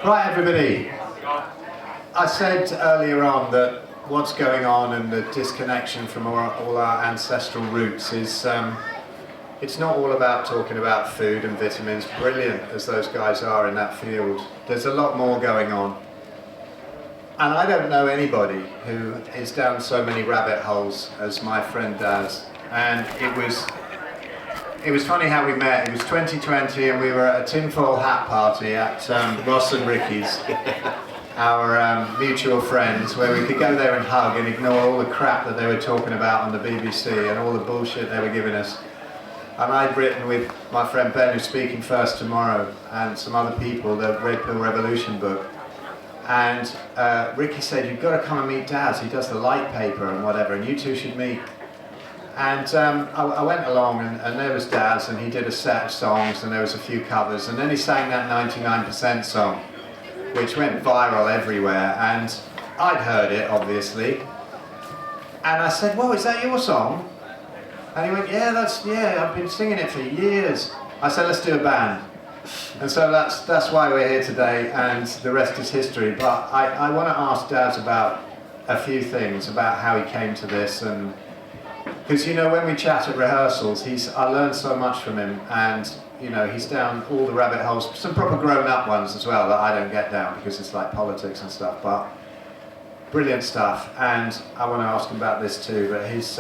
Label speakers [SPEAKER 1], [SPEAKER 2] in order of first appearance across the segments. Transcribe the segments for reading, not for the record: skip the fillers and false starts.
[SPEAKER 1] Right, everybody. I said earlier on that what's going on and the disconnection from all our ancestral roots is it's not all about talking about food and vitamins, brilliant as those guys are in that field. There's a lot more going on. And I don't know anybody who is down so many rabbit holes as my friend Daz. And it was funny how we met. It was 2020 and we were at a tinfoil hat party at Ross and Ricky's, our mutual friends, where we could go there and hug and ignore all the crap that they were talking about on the BBC and all the bullshit they were giving us. And I'd written with my friend Ben, who's speaking first tomorrow, and some other people, the Red Pill Revolution book. And Ricky said, you've got to come and meet Daz, he does the light paper and whatever, and you two should meet. And I went along and there was Daz, and he did a set of songs and there was a few covers, and then he sang that 99% song, which went viral everywhere, and I'd heard it obviously. And I said, well, is that your song? And he went, yeah, I've been singing it for years. I said, let's do a band. And so that's why we're here today, and the rest is history. But I want to ask Daz about a few things, about how he came to this, and because, you know, when we chat at rehearsals, I learned so much from him, and, you know, he's down all the rabbit holes, some proper grown-up ones as well that I don't get down because it's like politics and stuff, but brilliant stuff. And I want to ask him about this too, but his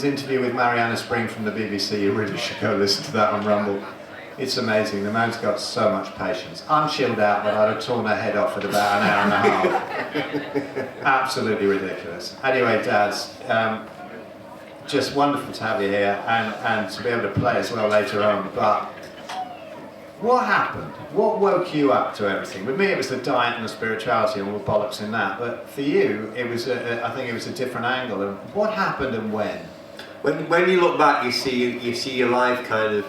[SPEAKER 1] interview with Mariana Spring from the BBC, you really should go listen to that on Rumble. It's amazing. The man's got so much patience. I'm chilled out, but I'd have torn her head off at about an hour and a half. Absolutely ridiculous. Anyway, Daz, just wonderful to have you here and to be able to play as well later on. But what happened? What woke you up to everything? With me, it was the diet and the spirituality and all the bollocks in that. But for you, it was I think it was a different angle. And what happened and when?
[SPEAKER 2] When you look back, you see your life kind of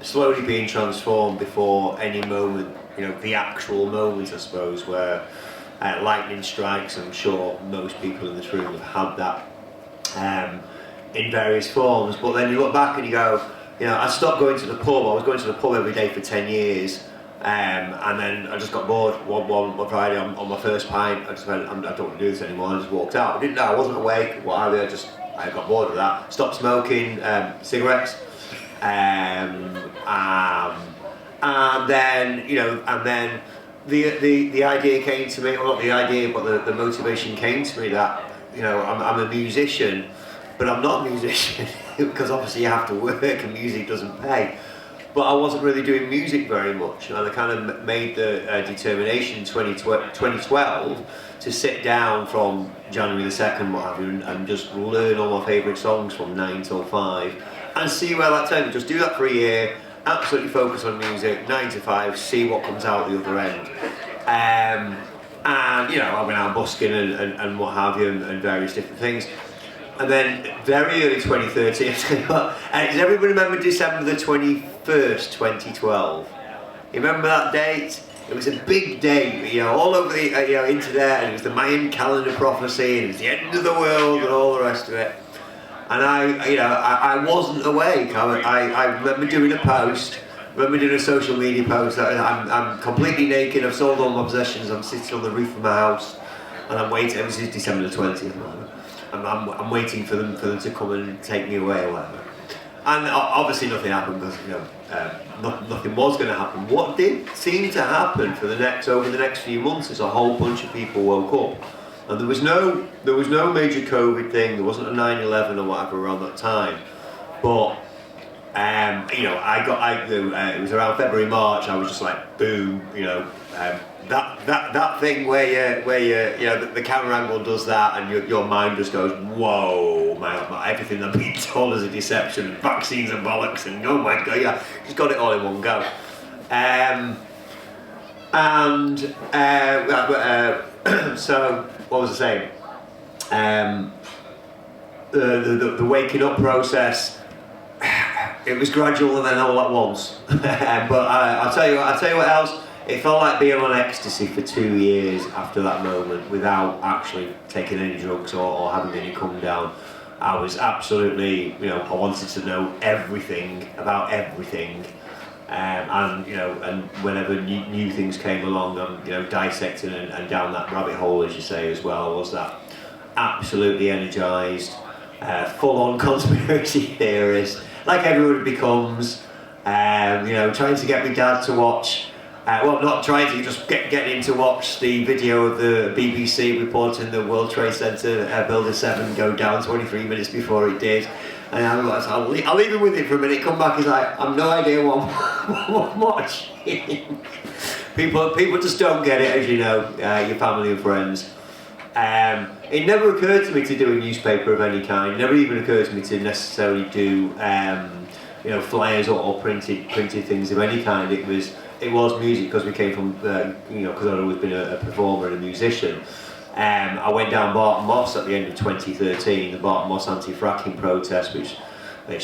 [SPEAKER 2] slowly being transformed before any moment, you know, the actual moment, I suppose, where lightning strikes. I'm sure most people in this room have had that in various forms. But then you look back and you go, you know, I stopped going to the pub. I was going to the pub every day for 10 years, and then I just got bored one Friday on my first pint. I just went, I don't want to do this anymore. I just walked out. I didn't know, I wasn't awake, what have you. I got bored of that. Stopped smoking cigarettes. And then, you know, and then the idea came to me, well, not the idea, but the motivation came to me that, you know, I'm a musician, but I'm not a musician because obviously you have to work and music doesn't pay. But I wasn't really doing music very much, and I kind of made the determination in 2012 to sit down from January the 2nd, what have you, and just learn all my favourite songs from 9 till 5. And see where that takes me. Just do that for a year, absolutely focus on music, 9 to 5, see what comes out the other end. And, you know, I went out busking and what have you, and various different things. And then, very early 2013, does everybody remember December the 21st, 2012? You remember that date? It was a big date, you know, all over the, you know, internet, and it was the Mayan calendar prophecy, and it was the end of the world, and all the rest of it. And I wasn't awake. I remember doing a post, doing a social media post that I'm completely naked, I've sold all my possessions, I'm sitting on the roof of my house, and I'm waiting. This is December the 20th. I'm waiting for them to come and take me away or whatever. And obviously nothing happened because, you know, nothing was going to happen. What did seem to happen over the next few months is a whole bunch of people woke up. And there was no major COVID thing. There wasn't a 9/11 or whatever around that time. But you know, it was around February, March. I was just like, boom, you know, that thing where you know the camera angle does that, and your mind just goes, whoa, everything I've been told is a deception. Vaccines are bollocks, and oh my god, yeah, just got it all in one go. So. What was I saying? The waking up process, it was gradual and then all at once. But I'll tell you what else. It felt like being on ecstasy for 2 years after that moment without actually taking any drugs or having any come down. I was absolutely, you know, I wanted to know everything about everything. and and whenever new things came along, I'm dissecting and down that rabbit hole, as you say, as well. Was that absolutely energised, full-on conspiracy theorist, like everyone becomes. Trying to get my dad to watch. Not trying to, just get him to watch the video of the BBC reporting the World Trade Center Building 7 go down 23 minutes before it did. And I'll leave him with it for a minute, come back, he's like, I've no idea what I'm watching. People just don't get it, as you know, your family and friends. It never occurred to me to do a newspaper of any kind. It never even occurred to me to necessarily do flyers or printed things of any kind. It was music, because we came from, because I'd always been a performer and a musician. I went down Barton Moss at the end of 2013, the Barton Moss anti-fracking protest, which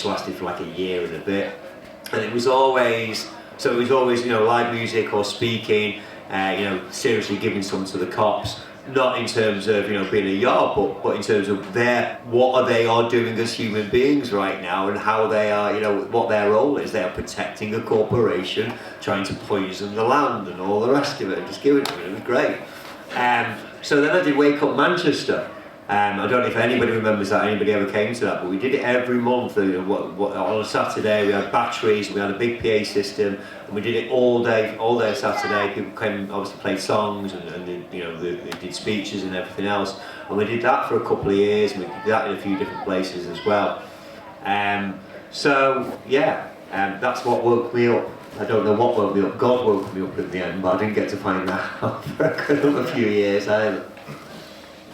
[SPEAKER 2] lasted for like a year and a bit. And it was always live music or speaking, seriously giving some to the cops. Not in terms of being a yard, but in terms of what they are doing as human beings right now, and how they are, what their role is. They are protecting a corporation, trying to poison the land and all the rest of it, just giving it to them. It was great. So then I did Wake Up Manchester. I don't know if anybody remembers that, anybody ever came to that, but we did it every month. On a Saturday we had batteries, we had a big PA system, and we did it all day Saturday. People came, obviously played songs, and they did speeches and everything else. And we did that for a couple of years, and we did that in a few different places as well. That's what woke me up. I don't know what woke me up. God woke me up in the end, but I didn't get to find that out for a few years either.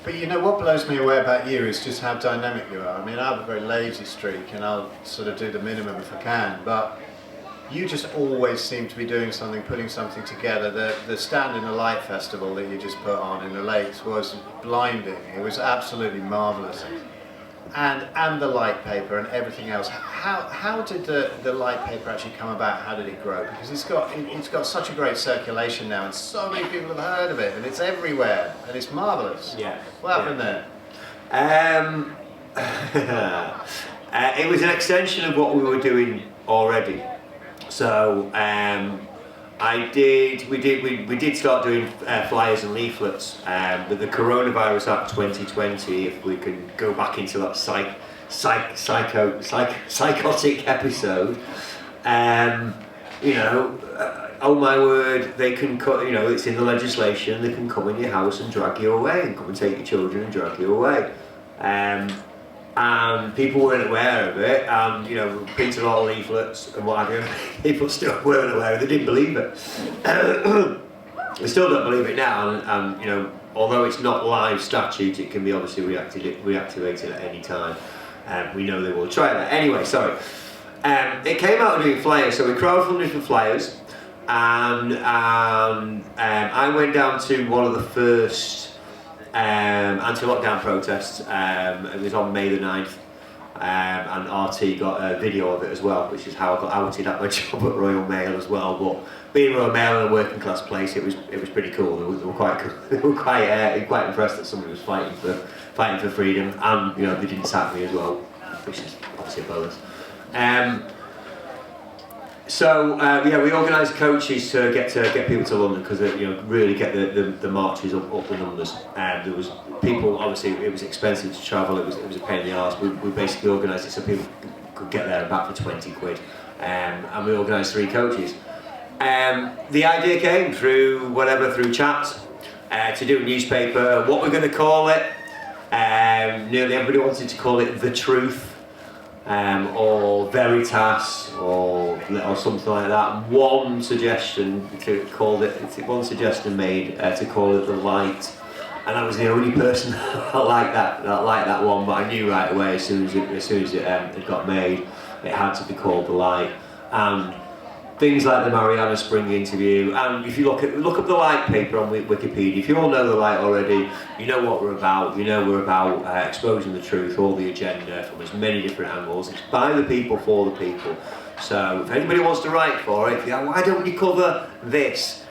[SPEAKER 1] But what blows me away about you is just how dynamic you are. I mean, I have a very lazy streak, and I'll sort of do the minimum if I can, but you just always seem to be doing something, putting something together. The Stand in the Light festival that you just put on in the Lakes was blinding. It was absolutely marvellous. And the light paper and everything else. How did the light paper actually come about? How did it grow? Because it's got such a great circulation now, and so many people have heard of it, and it's everywhere, and it's marvellous.
[SPEAKER 2] Yeah.
[SPEAKER 1] What happened there?
[SPEAKER 2] It was an extension of what we were doing already. So we did start doing flyers and leaflets with the Coronavirus Act 2020. If we can go back into that psychotic episode, oh my word, they can cut. It's in the legislation. They can come in your house and drag you away, and come and take your children and drag you away. And people weren't aware of it, and we printed a lot of leaflets and what have you. People still weren't aware of it, they didn't believe it. They still don't believe it now, and although it's not live statute, it can be obviously reactivated at any time. We know they will try that. Anyway, sorry. It came out of doing flyers, so we crowdfunded for flyers, and I went down to one of the first anti-lockdown protests. It was on May the 9th, and RT got a video of it as well, which is how I got outed at my job at Royal Mail as well. But being Royal Mail in a working class place, it was pretty cool. They were quite impressed that somebody was fighting for freedom, and they didn't sack me as well, which is obviously a bonus. We organised coaches to get people to London, because really get the marches up the numbers. There was people, obviously it was expensive to travel. It was a pain in the arse. We basically organised it so people could get there and back for 20 quid, and we organised 3 coaches. The idea came through chat to do a newspaper. What we're going to call it? Nearly everybody wanted to call it The Truth. Or Veritas, or something like that. One suggestion made to call it The Light, and I was the only person that liked that one. But I knew right away, as soon as it got made, it had to be called The Light. And things like the Mariana Spring interview, and if you look up the Light paper on Wikipedia, if you all know the Light already, you know what we're about. We're about exposing the truth, all the agenda from as many different angles. It's by the people, for the people. So if anybody wants to write for it, why don't you cover this?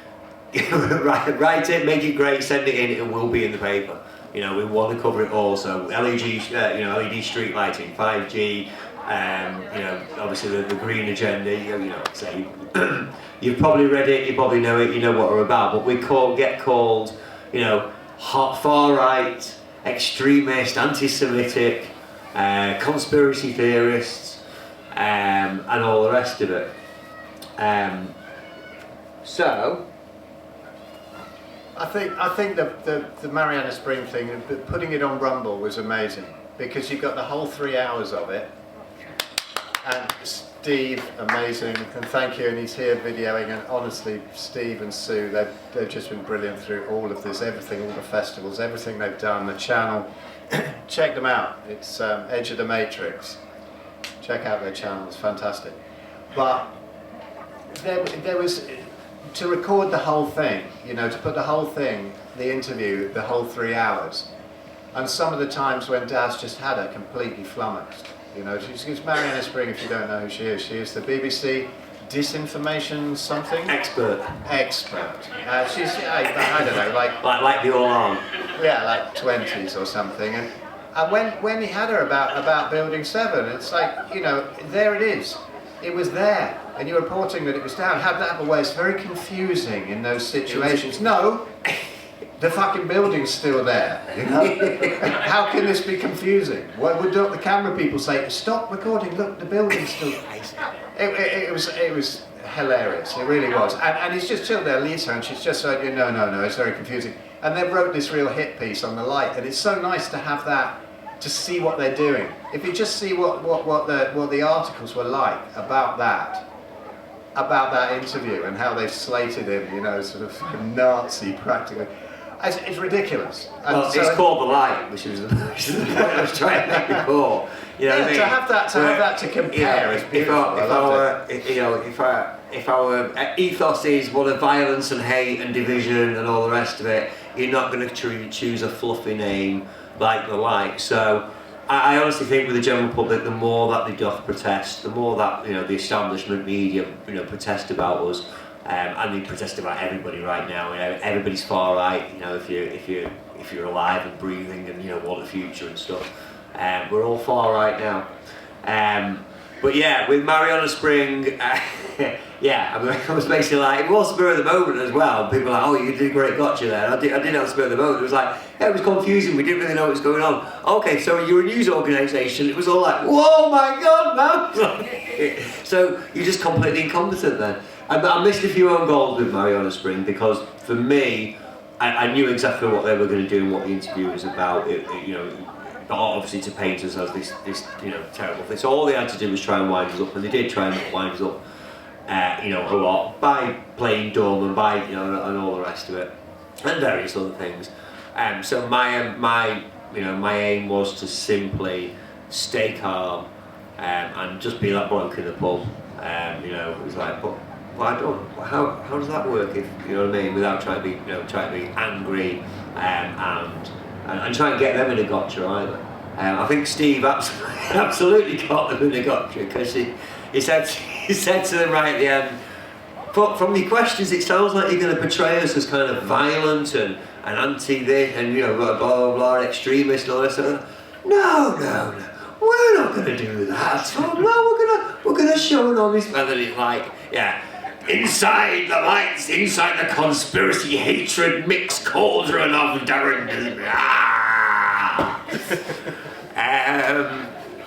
[SPEAKER 2] write it, make it great, send it in. It will be in the paper. We want to cover it all. So LED street lighting, 5G. You know, obviously the green agenda. You know, say you've probably read it, you probably know it, you know what we're about. But we get called, you know, far right, extremist, anti-Semitic, conspiracy theorists, and all the rest of it. So.
[SPEAKER 1] I think the Mariana Spring thing, putting it on Rumble was amazing, because you got the whole 3 hours of it, and Steve, amazing, and thank you, and he's here videoing, and honestly, Steve and Sue, they've just been brilliant through all of this, everything, all the festivals, everything they've done, the channel. Check them out, it's Edge of the Matrix. Check out their channel, it's fantastic. But there was, to record the whole thing, you know, to put the whole thing, the interview, the whole 3 hours, and some of the times when Daz just had her completely flummoxed, you know. She's Mariana Spring, if you don't know who she is the BBC disinformation something?
[SPEAKER 2] Expert.
[SPEAKER 1] She's, I don't know,
[SPEAKER 2] like the all-on.
[SPEAKER 1] Yeah, like 20s or something, and when he had her about Building 7, it's like, you know, there it is. It was there, and you're reporting that it was down. Have that away. It's very confusing in those situations. No, the fucking building's still there. You know? How can this be confusing? What would the camera people say? Stop recording. Look, the building's still. It was hilarious. It really was. And he's just chilled there, Lisa, and she's just like, no. It's very confusing. And they wrote this real hit piece on the light, and it's so nice to have that. To see what they're doing. If you just see what the articles were like about that interview and how they've slated him, you know, sort of Nazi practically, it's ridiculous. And
[SPEAKER 2] well, it's called The Light, which is the point I was trying to make before. You know what I mean?
[SPEAKER 1] To have that to compare is beautiful.
[SPEAKER 2] If our ethos is one of violence and hate and division and all the rest of it, you're not going to choose a fluffy name like The Light. So I honestly think with the general public, the more that they doth protest, the more that, you know, the establishment media, you know, protest about us, and they protest about everybody right now. You know, everybody's far right. You know, if you're alive and breathing and, you know, want a future and stuff, we're all far right now. But yeah, with Mariana Spring, yeah, I mean, I was basically like, it was spur of the moment as well. People were like, oh, you did a great gotcha there. I did have spur of the moment. It was like, yeah, it was confusing. We didn't really know what was going on. Okay, so you're a news organisation. It was all like, whoa, my God, man. So you're just completely incompetent then. I missed a few own goals with Mariana Spring because for me, I knew exactly what they were going to do and what the interview was about. You know, obviously to paint us as this you know, terrible thing. So all they had to do was try and wind us up, and they did try and wind us up, you know, a lot by playing dumb and by, you know, and all the rest of it, and various other things. So my aim was to simply stay calm and just be that bloke in the pub. You know, it was like, but I don't. How does that work? If you know what I mean, without trying to be angry and try and get them in a gotcha either. I think Steve absolutely got them in a gotcha because he said to them right at the end, but from your questions it sounds like you're going to portray us as kind of violent and anti this and, you know, blah blah blah, extremist and all this. No, we're not going to do that. No, we're going to show an honest. And then he's like, yeah. Inside the lights, inside the conspiracy, hatred, mixed cauldron of Darren Nesbit.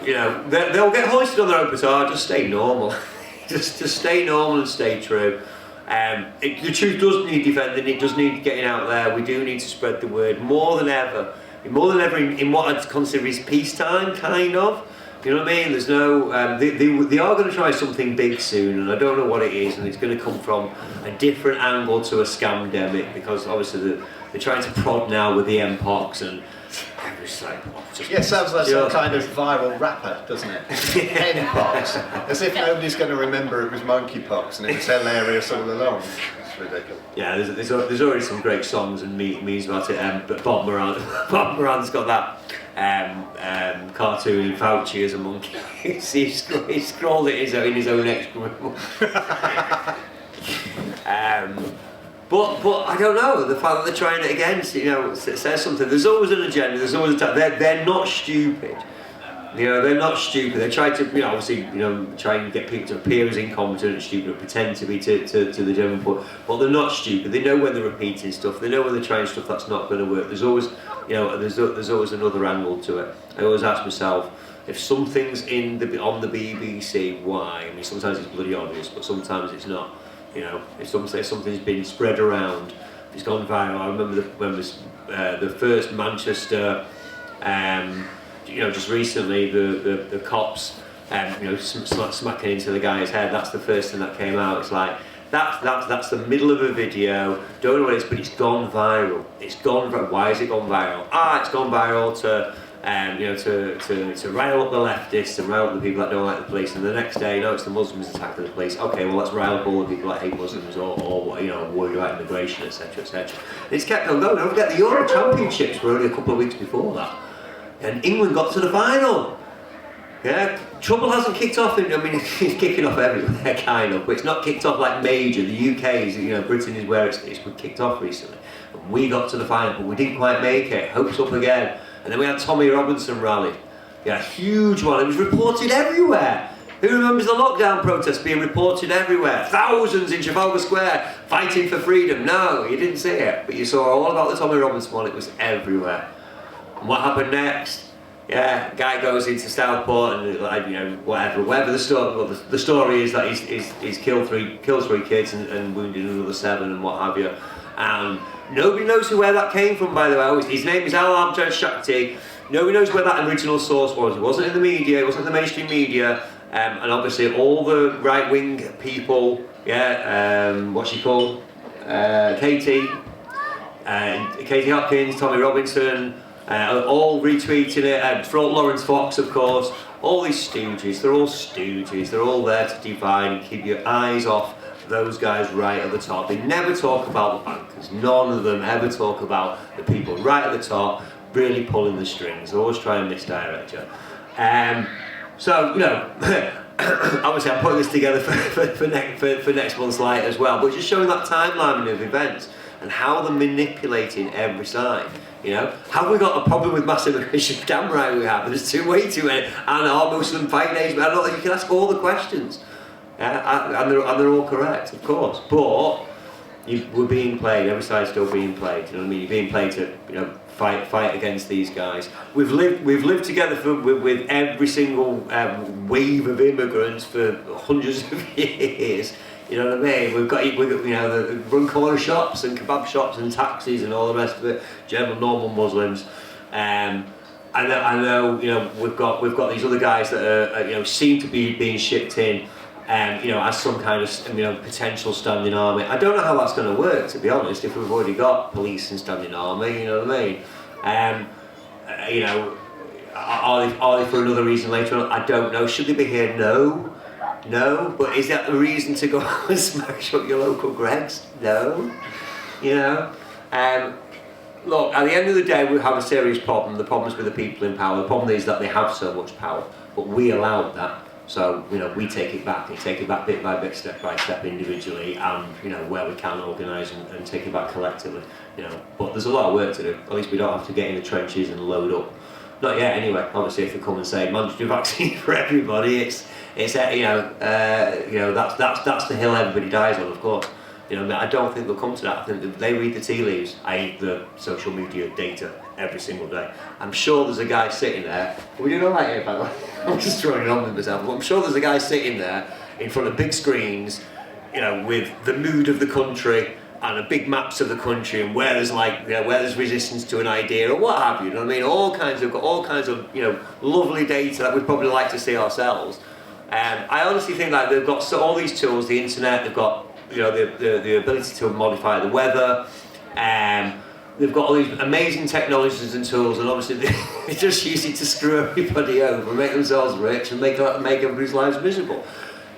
[SPEAKER 2] You know, they'll get hoisted on their own petard. Just stay normal. just stay normal and stay true. The truth does need defending. It does need getting out there. We do need to spread the word more than ever in what I'd consider is peacetime, kind of. You know what I mean? There's no, they are going to try something big soon, and I don't know what it is, and it's going to come from a different angle to a scamdemic, because obviously they're trying to prod now with the Mpox, and it's like,
[SPEAKER 1] yeah, sounds like some kind of viral rapper, doesn't it? Mpox, as if nobody's going to remember it was monkeypox, and it was hilarious all along. It's ridiculous.
[SPEAKER 2] Yeah, there's already some great songs and memes about it. But Bob Moran's got that. Cartoon Fauci as a monkey. he scrawled it in his own excrement. But I don't know, the fact that they're trying it again, you know, says something. There's always an agenda. There's always they're not stupid. You know, they're not stupid. They try to, obviously, try and get people to appear as incompetent and stupid, or pretend to be to the general public. But they're not stupid. They know when they're repeating stuff. They know when they're trying stuff that's not going to work. There's always, there's always another angle to it. I always ask myself, if something's on the BBC, why? I mean, sometimes it's bloody obvious, but sometimes it's not. If something's been spread around, it's gone viral. I remember when the first Manchester. Just recently, the cops, smacking into the guy's head. That's the first thing that came out. It's like that's the middle of a video. Don't know what it is, but it's gone viral. It's gone. Why has it gone viral? It's gone viral to rile up the leftists and rile up the people that don't like the police. And the next day, it's the Muslims attacking the police. Okay, well, let's rile up all the people that hate Muslims or worry about immigration, etc., etc. And it's kept on going. Don't forget, the Euro Championships were only a couple of weeks before that. And England got to the final. Yeah, trouble hasn't kicked off. It's kicking off everywhere, kind of, but it's not kicked off like major. The UK is, Britain is where it's kicked off recently. And we got to the final, but we didn't quite make it. Hopes up again. And then we had Tommy Robinson rally. Yeah, a huge one. It was reported everywhere. Who remembers the lockdown protests being reported everywhere? Thousands in Trafalgar Square fighting for freedom. No, you didn't see it, but you saw all about the Tommy Robinson one. It was everywhere. And what happened next? Yeah, guy goes into Southport and whatever the story. Well, the story is that he's kills three kids and wounded another 7 and what have you. And nobody knows where that came from, by the way. His name is Al Amjad Shakti. Nobody knows where that original source was. It wasn't in the media. It wasn't in the mainstream media. And obviously all the right-wing people. What's she called? Katie Hopkins, Tommy Robinson. All retweeting it, Lawrence Fox, of course, all these stooges, they're all stooges, they're all there to divide and keep your eyes off those guys right at the top. They never talk about the bankers, none of them ever talk about the people right at the top, really pulling the strings. They always try and misdirect you. Obviously I'm putting this together for next month's light as well, but just showing that timeline of events and how they're manipulating every side. Have we got a problem with mass immigration? Damn right we have. There's way too many. And are Muslim fighting age? I don't think you can ask all the questions. And they're all correct, of course. But we're being played. Every side's still being played. You know what I mean? You're being played to fight against these guys. We've lived together with every single wave of immigrants for hundreds of years. You know what I mean? We've got the run corner shops and kebab shops and taxis and all the rest of it. General normal Muslims. I know we've got these other guys that are seem to be being shipped in. As some kind of potential standing army. I don't know how that's going to work, to be honest. If we've already got police and standing army, you know what I mean? Are they for another reason later on? I don't know. Should they be here? No, but is that the reason to go and smash up your local Greggs? No, look, at the end of the day we have a serious problem. The problem's with the people in power. The problem is that they have so much power, but we allowed that. So, we take it back. We take it back bit by bit, step by step, individually, and, where we can organise and take it back collectively, But there's a lot of work to do. At least we don't have to get in the trenches and load up. Not yet, anyway. Obviously, if they come and say mandatory vaccine for everybody, that's the hill everybody dies on, of course. I don't think they'll come to that. I think that they read the tea leaves, i.e. the social media data, every single day. I'm sure there's a guy sitting there. We do not like it, by the way. I'm just throwing it on with myself. But I'm sure there's a guy sitting there in front of big screens, with the mood of the country and a big maps of the country and where there's resistance to an idea or what have you. You know what I mean? All kinds of lovely data that we'd probably like to see ourselves. I honestly think that they've got all these tools, the internet, they've got the ability to modify the weather, they've got all these amazing technologies and tools, and obviously they just use it to screw everybody over, make themselves rich and make everybody's lives miserable.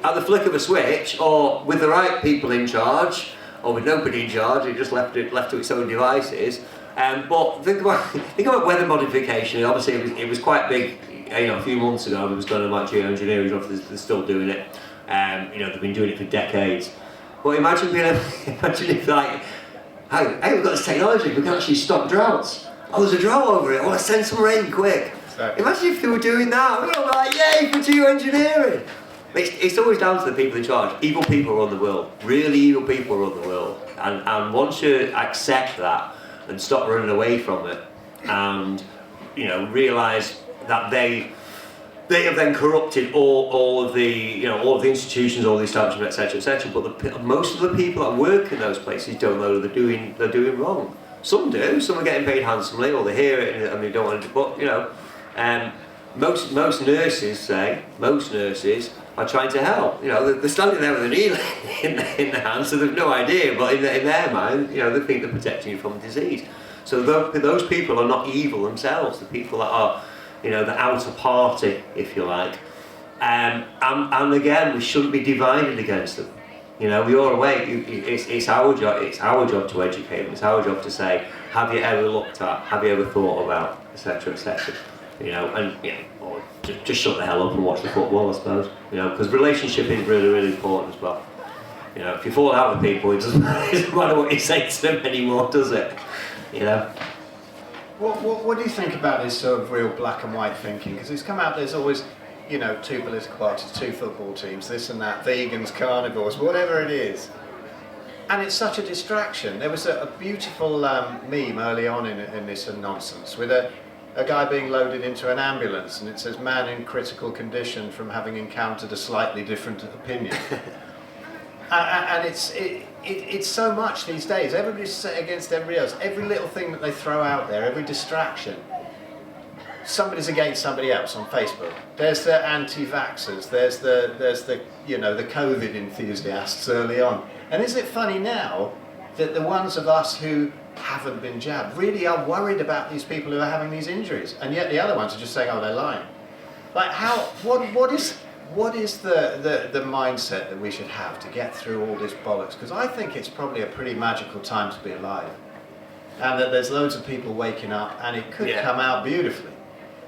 [SPEAKER 2] At the flick of a switch, or with the right people in charge, or with nobody in charge, it just left to its own devices. But think about weather modification. Obviously it was quite big. A few months ago, it was done about geoengineering. They're still doing it. They've been doing it for decades. But imagine if hey, we've got this technology. We can actually stop droughts. Oh, there's a drought over it. Oh, let's send some rain quick.
[SPEAKER 1] Exactly.
[SPEAKER 2] Imagine if they were doing that. We're all like, yay for geoengineering. It's always down to the people in charge. Evil people run the world. Really evil people run the world. And once you accept that and stop running away from it, and realise that they have then corrupted all of the all of the institutions, all the establishment, etc. But most of the people that work in those places don't know that they're doing wrong. Some do. Some are getting paid handsomely, or they hear it and they don't want to. But most nurses are trying to help. They're standing there with a needle in their hand, so they've no idea. But in their mind, they think they're protecting you from disease. So those people are not evil themselves. The people that are, the outer party, if you like. And again, we shouldn't be divided against them. You're awake. It's our job. It's our job to educate them. It's our job to say, have you ever looked at? Have you ever thought about, etc., etc. Or just shut the hell up and watch the football, I suppose. Because relationship is really, really important as well. If you fall out with people, it doesn't matter what you say to them anymore, does it?
[SPEAKER 1] What do you think about this sort of real black and white thinking? Because it's come out, there's always, two political parties, two football teams, this and that, vegans, carnivores, whatever it is. And it's such a distraction. There was a beautiful meme early on in this nonsense with a guy being loaded into an ambulance, and it says, man in critical condition from having encountered a slightly different opinion. And it's so much these days. Everybody's set against everybody else. Every little thing that they throw out there, every distraction, somebody's against somebody else on Facebook. There's the anti-vaxxers. There's the the COVID enthusiasts early on. And is it funny now that the ones of us who haven't been jabbed really are worried about these people who are having these injuries, and yet the other ones are just saying, oh, they're lying? Like, what is the mindset that we should have to get through all this bollocks? Because I think it's probably a pretty magical time to be alive, and that there's loads of people waking up, and it could come out beautifully.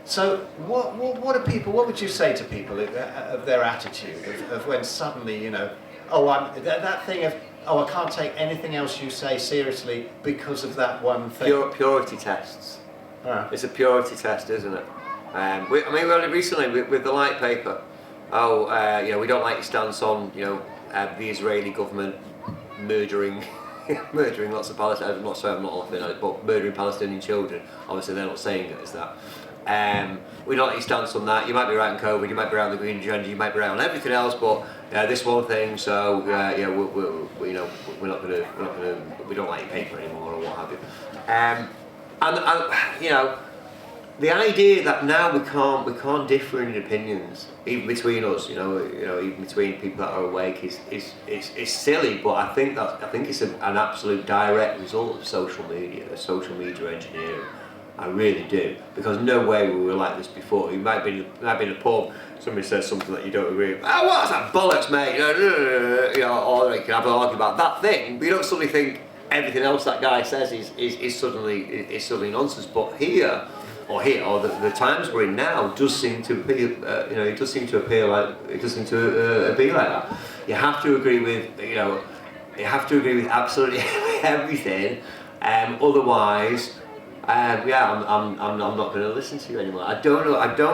[SPEAKER 1] So what would you say to people of their attitude of when suddenly that thing of, oh, I can't take anything else you say seriously because of that one thing?
[SPEAKER 2] Purity tests. It's a purity test, isn't it? Recently with the light paper. We don't like your stance on, the Israeli government murdering lots of Palestinians. I'm not laughing at it, but murdering Palestinian children. Obviously, they're not saying it as that. We don't like your stance on that. You might be right on COVID, you might be right on the green agenda, you might be right on everything else, but this one thing. So we don't like your paper anymore, or what have you. The idea that now we can't differ in opinions, even between us, even between people that are awake, is silly. But I think it's an absolute direct result of social media engineering. I really do, because no way we were like this before. You might be in a pub, somebody says something that you don't agree with. Oh, what's that bollocks, mate? Or you can have an argument about that thing, but you don't suddenly think everything else that guy says is suddenly nonsense. But here, or the times we're in now, does seem to be, it does seem to be like that. You have to agree with, absolutely everything, otherwise. I'm not going to listen to you anymore. I don't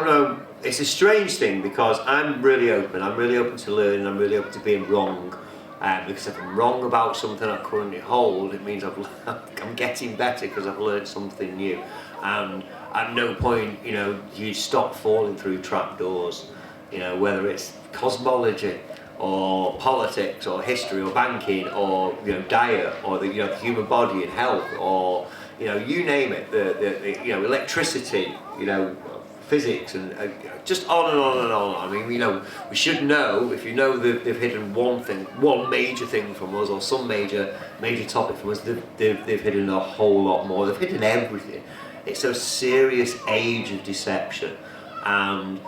[SPEAKER 2] know. It's a strange thing, because I'm really open to learning, I'm really open to being wrong. Because if I'm wrong about something I currently hold, it means I'm getting better because I've learned something new. And at no point, you stop falling through trapdoors. Whether it's cosmology, or politics, or history, or banking, or diet, or the human body and health, or you name it, the electricity, physics, and just on and on and on. I mean, we should know, if they've hidden one major thing from us, or some major topic from us, they've hidden a whole lot more. They've hidden everything. It's a serious age of deception, and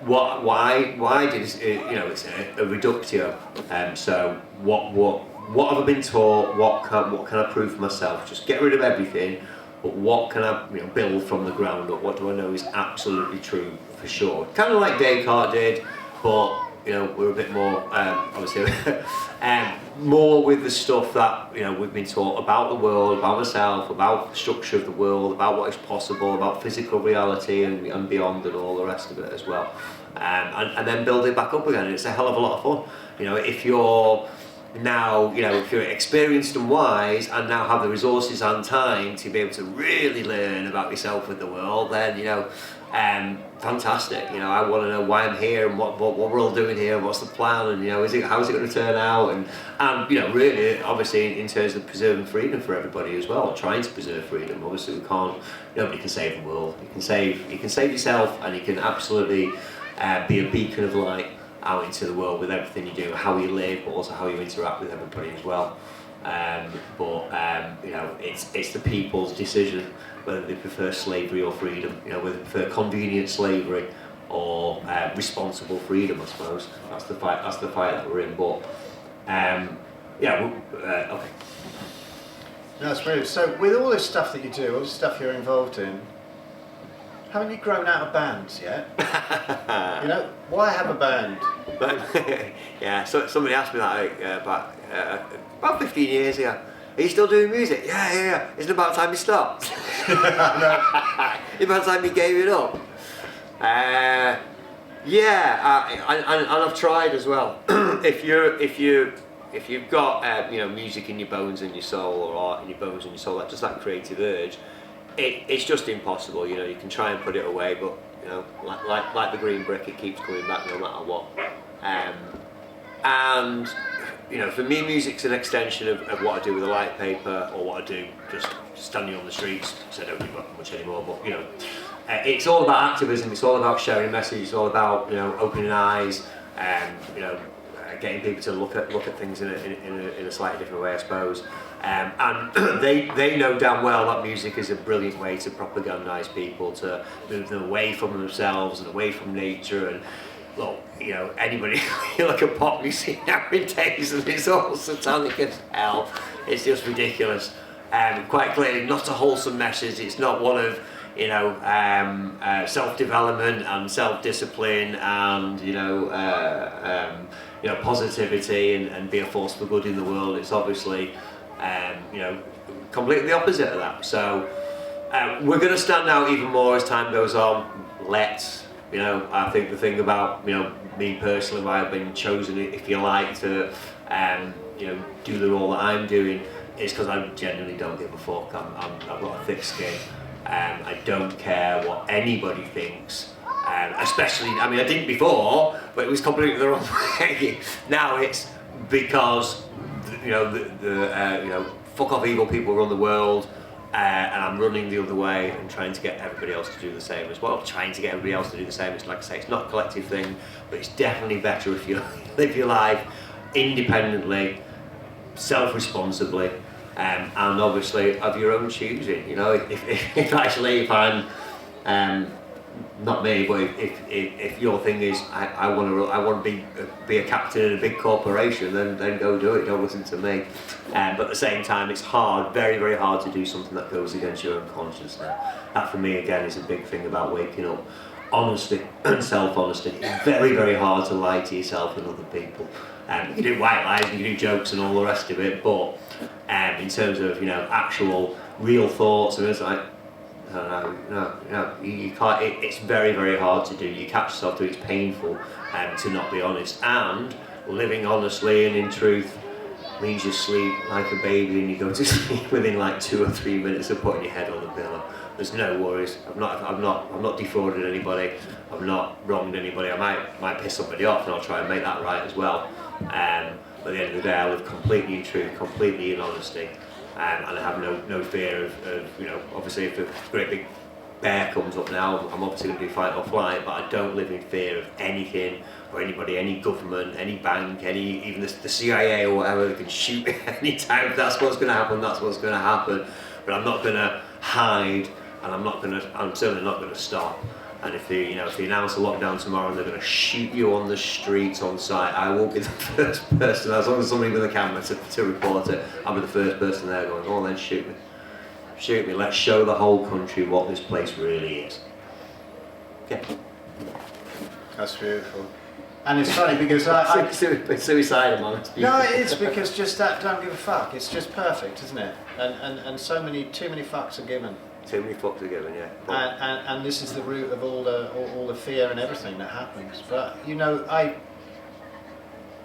[SPEAKER 2] why did it's a reductio. So what have I been taught? What can I prove for myself? Just get rid of everything. But what can I build from the ground up? What do I know is absolutely true for sure? Kind of like Descartes did, but you know, we're a bit more, obviously, more with the stuff that, you know, we've been taught about the world, about myself, about the structure of the world, about what is possible, about physical reality and beyond, and all the rest of it as well. And then build it back up again. And it's a hell of a lot of fun. You know, if you're now, you know, if you're experienced and wise and now have the resources and time to be able to really learn about yourself and the world, then, you know, fantastic. You know, I want to know why I'm here and what we're all doing here, and what's the plan, and, you know, how's it going to turn out, and you know, really, obviously, in terms of preserving freedom for everybody as well, trying to preserve freedom. Obviously, nobody can save the world. You can save yourself, and you can absolutely be a beacon of light out into the world with everything you do, how you live, but also how you interact with everybody as well. You know, it's the people's decision whether they prefer slavery or freedom. You know, whether they prefer convenient slavery or responsible freedom. I suppose that's the fight. That's the fight that we're in. But yeah, okay.
[SPEAKER 1] No, that's brilliant. So, with all this stuff that you do, all this stuff you're involved in, haven't you grown out of bands yet? You know, why have a band?
[SPEAKER 2] Yeah, so somebody asked me that about 15 years ago. Are you still doing music? Yeah. Isn't it about time you stopped?
[SPEAKER 1] No.
[SPEAKER 2] It's about time you gave it up. And I've tried as well. if you've got you know, music in your bones and your soul, or art in your bones and your soul, just that creative urge, it's just impossible. You know, you can try and put it away, but, you know, like the green brick, it keeps coming back no matter what. And, you know, for me, music's an extension of what I do with a light paper, or what I do just standing on the streets, because I don't do that much anymore. But, you know, it's all about activism. It's all about sharing a message. It's all about, you know, opening eyes, you know, getting people to look at things in a slightly different way, I suppose. And they know damn well that music is a brilliant way to propagandise people, to move them away from themselves and away from nature. And look, you know, anybody, you look at pop music nowadays and it's all satanic as hell. It's just ridiculous. Quite clearly not a wholesome message. It's not one of, you know, self-development and self-discipline and, you know, positivity and be a force for good in the world. It's obviously, you know, completely the opposite of that. So we're going to stand out even more as time goes on. You know, I think the thing about, you know, me personally, why I've been chosen, if you like, to, you know, do the role that I'm doing, is because I genuinely don't give a fuck. I've got a thick skin. I don't care what anybody thinks. Especially, I mean, I didn't before, but it was completely the wrong way. Now it's because, you know, you know, fuck off evil people run the world, and I'm running the other way and trying to get everybody else to do the same as well. Trying to get everybody else to do the same. It's like I say, it's not a collective thing, but it's definitely better if you live your life independently, self-responsibly, and obviously of your own choosing. You know, if I'm not me, but if your thing is I want to be a captain in a big corporation, then go do it. Don't listen to me. But at the same time, it's hard, very, very hard to do something that goes against your own conscience. That for me again is a big thing about waking up. Honesty and self-honesty. It's very, very hard to lie to yourself and other people. You can do white lies, you can do jokes and all the rest of it, but in terms of, you know, actual real thoughts, and it's like, no, you can't. It's very, very hard to do. You catch yourself doing it. It's painful to not be honest. And living honestly and in truth means you sleep like a baby and you go to sleep within like 2 or 3 minutes of putting your head on the pillow. There's no worries. I've not defrauded anybody. I've not wronged anybody. I might piss somebody off, and I'll try and make that right as well. But at the end of the day, I live completely in truth, completely in honesty. And I have no fear of, you know, obviously if a great big bear comes up now, I'm obviously going to be fight or flight, but I don't live in fear of anything or anybody, any government, any bank, even the CIA or whatever. They can shoot me any time. If that's what's going to happen, that's what's going to happen. But I'm not going to hide, and I'm certainly not going to stop. And if they announce a lockdown tomorrow and they're going to shoot you on the streets on site, I will be the first person, as long as somebody with a camera to report it, I'll be the first person there going, oh, then shoot me. Shoot me, let's show the whole country what this place really is. Okay.
[SPEAKER 1] That's beautiful. And it's funny because I
[SPEAKER 2] suicidal, man.
[SPEAKER 1] no, it is because just that don't give a fuck. It's just perfect, isn't it? And too many fucks are given.
[SPEAKER 2] Too many fucks are given, yeah.
[SPEAKER 1] And this is the root of all the fear and everything that happens. But you know, I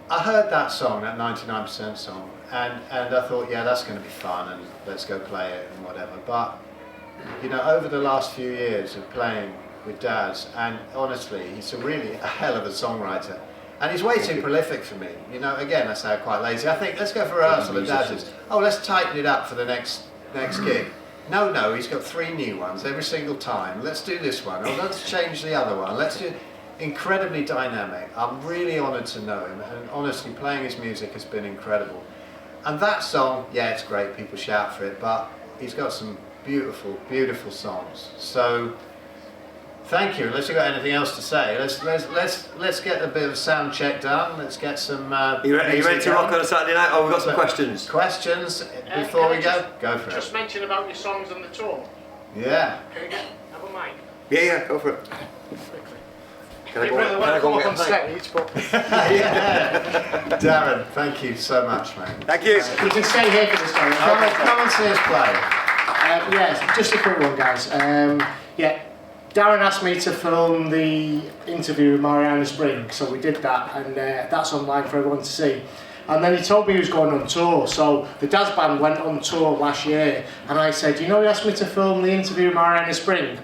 [SPEAKER 1] heard that song, that 99% song, and I thought, yeah, that's going to be fun, and let's go play it and whatever. But you know, over the last few years of playing with Daz, and honestly, he's a hell of a songwriter, and he's way too prolific for me. You know, again, I sound quite lazy. I think let's go for rehearsal at Daz's. Oh, let's tighten it up for the next gig. No, he's got 3 new ones every single time. Let's do this one. Oh, let's change the other one. Let's do. Incredibly dynamic. I'm really honoured to know him, and honestly, playing his music has been incredible. And that song, yeah, it's great. People shout for it, but he's got some beautiful, beautiful songs. So. Thank you. Unless you've got anything else to say, let's get a bit of a sound check done. Let's get some.
[SPEAKER 2] You ready to rock on a Saturday night? Oh, we've got some questions.
[SPEAKER 1] Questions before we go. Go for it.
[SPEAKER 3] Just mention about your songs on the tour.
[SPEAKER 1] Yeah.
[SPEAKER 3] Can we have a mic?
[SPEAKER 2] Yeah, go for it. Can I go
[SPEAKER 3] up on stage, but
[SPEAKER 1] Yeah. Darren, thank you so much, mate.
[SPEAKER 2] Thank you.
[SPEAKER 4] You can stay here for this one.
[SPEAKER 1] Come and see us play.
[SPEAKER 4] Yes, just a quick one, guys. Yeah, Darren asked me to film the interview with Mariana Spring, so we did that, and that's online for everyone to see. And then he told me he was going on tour, so the Daz Band went on tour last year, and I said, you know, he asked me to film the interview with Mariana Spring.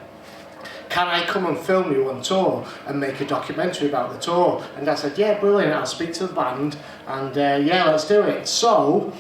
[SPEAKER 4] Can I come and film you on tour and make a documentary about the tour? And I said, yeah, brilliant, I'll speak to the band, and yeah, let's do it. So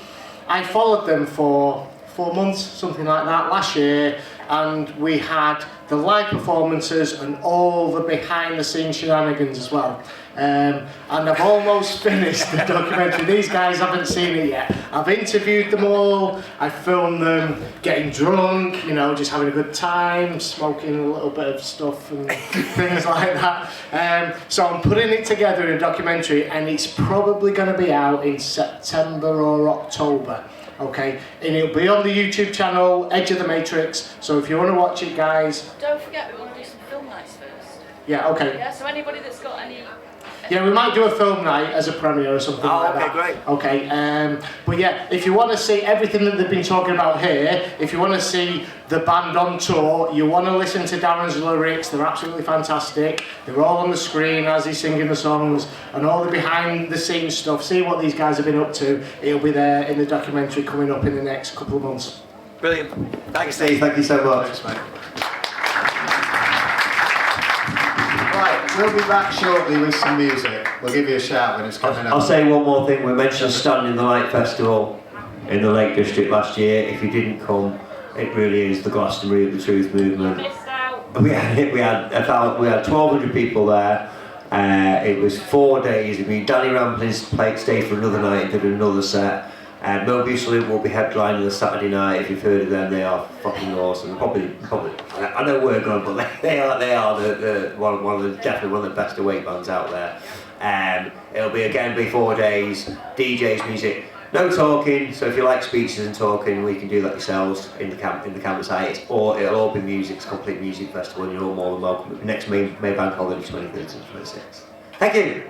[SPEAKER 4] I followed them for 4 months, something like that, last year, and we had the live performances and all the behind the scenes shenanigans as well. And I've almost finished the documentary. These guys haven't seen it yet. I've interviewed them all, I filmed them getting drunk, you know, just having a good time, smoking a little bit of stuff and things like that. So I'm putting it together in a documentary, and it's probably going to be out in September or October. Okay, and it'll be on the YouTube channel, Edge of the Matrix, so if you want to watch it, guys.
[SPEAKER 5] Don't forget, we want to do some film nights first.
[SPEAKER 4] Yeah, okay.
[SPEAKER 5] Yeah, so anybody that's got any...
[SPEAKER 4] Yeah, we might do a film night as a premiere or something like that.
[SPEAKER 2] Okay, great.
[SPEAKER 4] Okay, but yeah, if you want to see everything that they've been talking about here, if you want to see the band on tour, you want to listen to Darren's lyrics, they're absolutely fantastic. They're all on the screen as he's singing the songs, and all the behind the scenes stuff, see what these guys have been up to, it'll be there in the documentary coming up in the next couple of months.
[SPEAKER 2] Brilliant. Thanks, Steve. Thank you so much.
[SPEAKER 1] Thanks, mate. Right, we'll be back shortly with some music. We'll give you a shout when it's coming up.
[SPEAKER 2] I'll say one more thing. We mentioned Standing the Light Festival in the Lake District last year. If you didn't come, it really is the Glastonbury of the Truth movement.
[SPEAKER 5] Missed out.
[SPEAKER 2] We had 1,200 people there. It was 4 days. I mean, Danny Ramplin's stayed for another night and did another set. Mobius Loop will be headlining the Saturday night. If you've heard of them, they are fucking awesome. Probably. I know we're good, but they are definitely one of the best awake bands out there. It'll be 4 days. DJs, music, no talking. So if you like speeches and talking, we can do that yourselves in the campsite. Or it'll all be music. It's a complete music festival, and you're all more than welcome. Next May bank holiday, 23rd and 26th. Thank you.